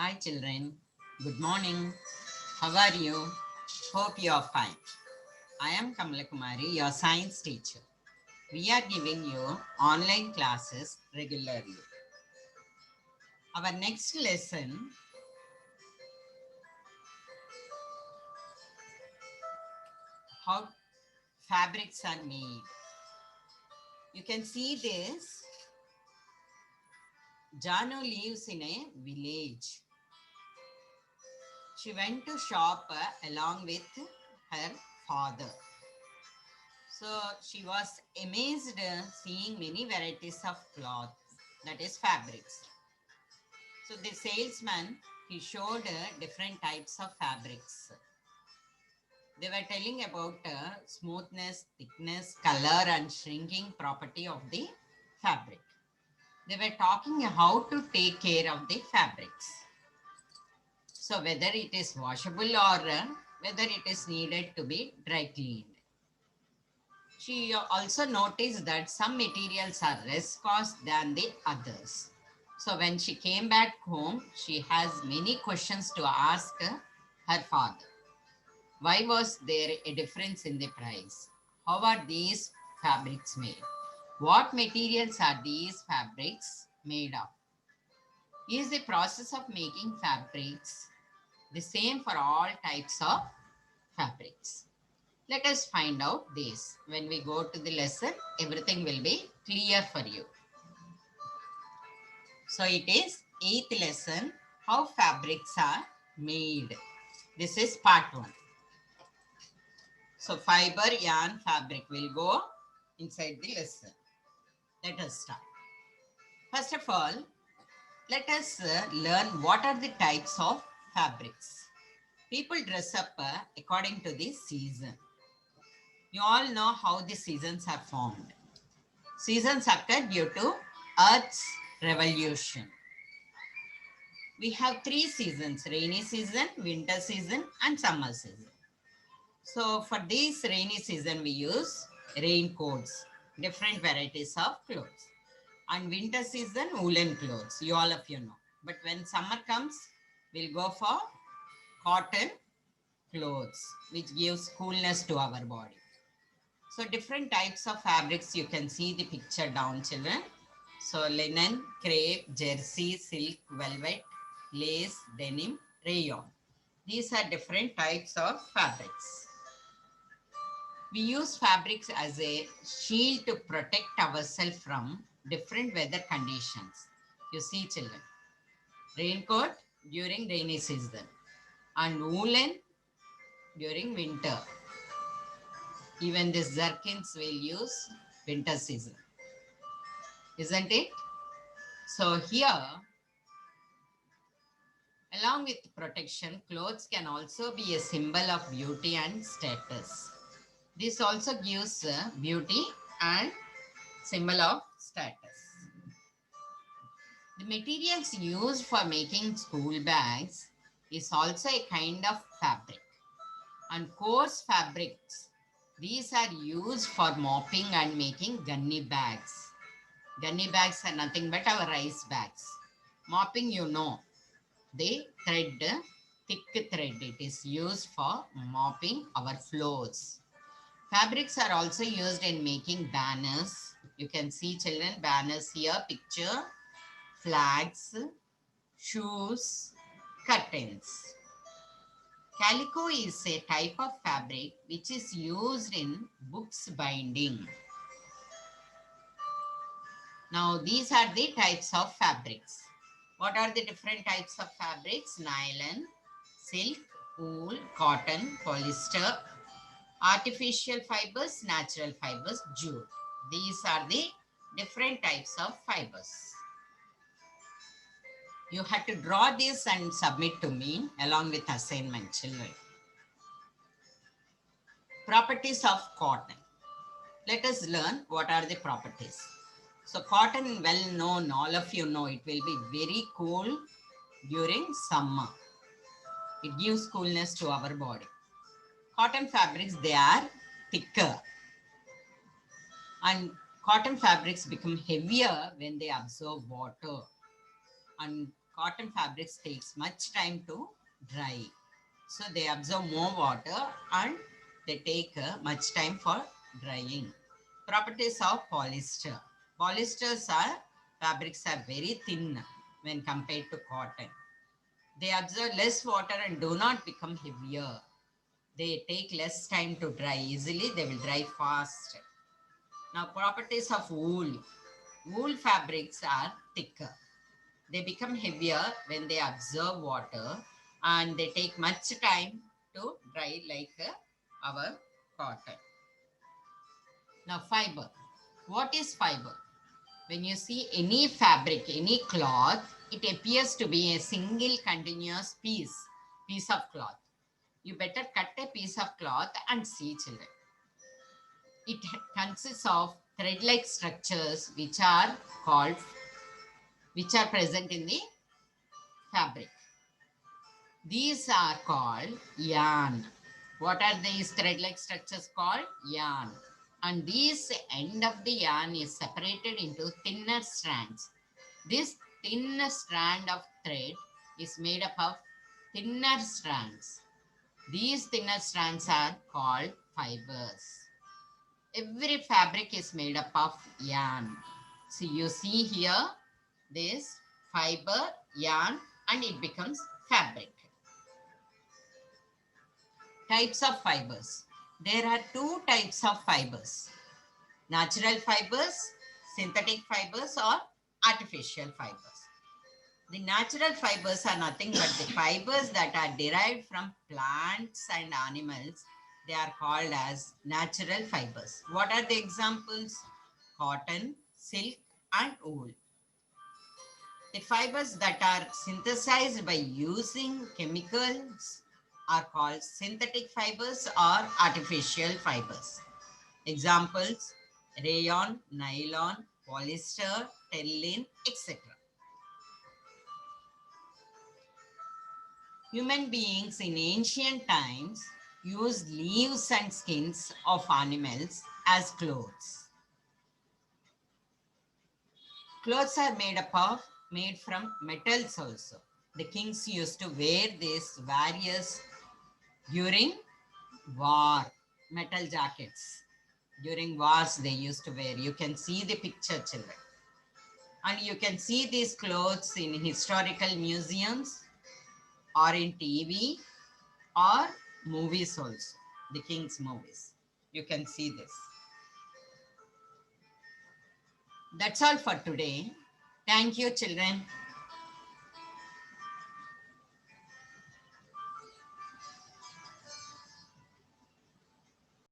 Hi children, good morning. How are you? Hope you are fine. I am Kamala Kumari, your science teacher. We are giving you online classes regularly. Our next lesson, how fabrics are made. You can see this. Janu lives in a village. She went to shop along with her father. So she was amazed seeing many varieties of cloth, that is fabrics. So the salesman, he showed different types of fabrics. They were telling about smoothness, thickness, color and shrinking property of the fabric. They were talking how to take care of the fabrics. So whether it is washable or whether it is needed to be dry cleaned. She also noticed that some materials are less cost than the others. So when she came back home, she has many questions to ask her father. Why was there a difference in the price? How are these fabrics made? What materials are these fabrics made of? Is the process of making fabrics the same for all types of fabrics? Let us find out this. When we go to the lesson, everything will be clear for you. So it is eighth lesson, how fabrics are made. This is part 1. So fiber, yarn, fabric will go inside the lesson. Let us start. First of all, let us learn what are the types of fabrics. People dress up according to the season. You all know how the seasons are formed. Seasons occur due to Earth's revolution. We have 3 seasons: rainy season, winter season, and summer season. So for this rainy season, we use raincoats, different varieties of clothes. And winter season, woolen clothes, you all of you know. But when summer comes, we'll go for cotton clothes, which gives coolness to our body. So different types of fabrics, you can see the picture down, children. So linen, crepe, jersey, silk, velvet, lace, denim, rayon. These are different types of fabrics. We use fabrics as a shield to protect ourselves from different weather conditions. You see, children, raincoat during rainy season and woolen during winter. Even these jerkins will use winter season, isn't it? So here, along with protection, clothes can also be a symbol of beauty and status. This also gives beauty and symbol of status. The materials used for making school bags is also a kind of fabric. And coarse fabrics, these are used for mopping and making gunny bags. Gunny bags are nothing but our rice bags. Mopping, you know, the thread, thick thread, it is used for mopping our floors. Fabrics are also used in making banners. You can see, children, banners here, picture, flags, shoes, curtains. Calico is a type of fabric which is used in books binding. Now, these are the types of fabrics. What are the different types of fabrics? Nylon, silk, wool, cotton, polyester, artificial fibers, natural fibers, jute. These are the different types of fibers. You have to draw this and submit to me along with assignment, children. Properties of cotton. Let us learn what are the properties. So cotton, well known, all of you know, it will be very cool during summer. It gives coolness to our body. Cotton fabrics, they are thicker. And cotton fabrics become heavier when they absorb water. And cotton fabrics takes much time to dry. So they absorb more water and they take much time for drying. Properties of polyester. Polyesters are fabrics are very thin when compared to cotton. They absorb less water and do not become heavier. They take less time to dry easily. They will dry fast. Now, properties of wool. Wool fabrics are thicker. They become heavier when they absorb water and they take much time to dry like our cotton. Now, fiber. What is fiber? When you see any fabric, any cloth, it appears to be a single continuous piece of cloth. You better cut a piece of cloth and see, children. It consists of thread-like structures which are present in the fabric. These are called yarn. What are these thread-like structures called? Yarn. And this end of the yarn is separated into thinner strands. This thin strand of thread is made up of thinner strands. These thinner strands are called fibers. Every fabric is made up of yarn. So you see here this fiber, yarn, and it becomes fabric. Types of fibers. There are two types of fibers. Natural fibers, synthetic fibers, or artificial fibers. The natural fibers are nothing but the fibers that are derived from plants and animals. They are called as natural fibers. What are the examples? Cotton, silk, and wool. The fibers that are synthesized by using chemicals are called synthetic fibers or artificial fibers. Examples: rayon, nylon, polyester, tellin, etc. Human beings in ancient times used leaves and skins of animals as clothes. Clothes are made from metals also. The kings used to wear these various during war, metal jackets. During wars they used to wear. You can see the picture, children. And you can see these clothes in historical museums or in TV or movies also, the king's movies. You can see this. That's all for today. Thank you, children.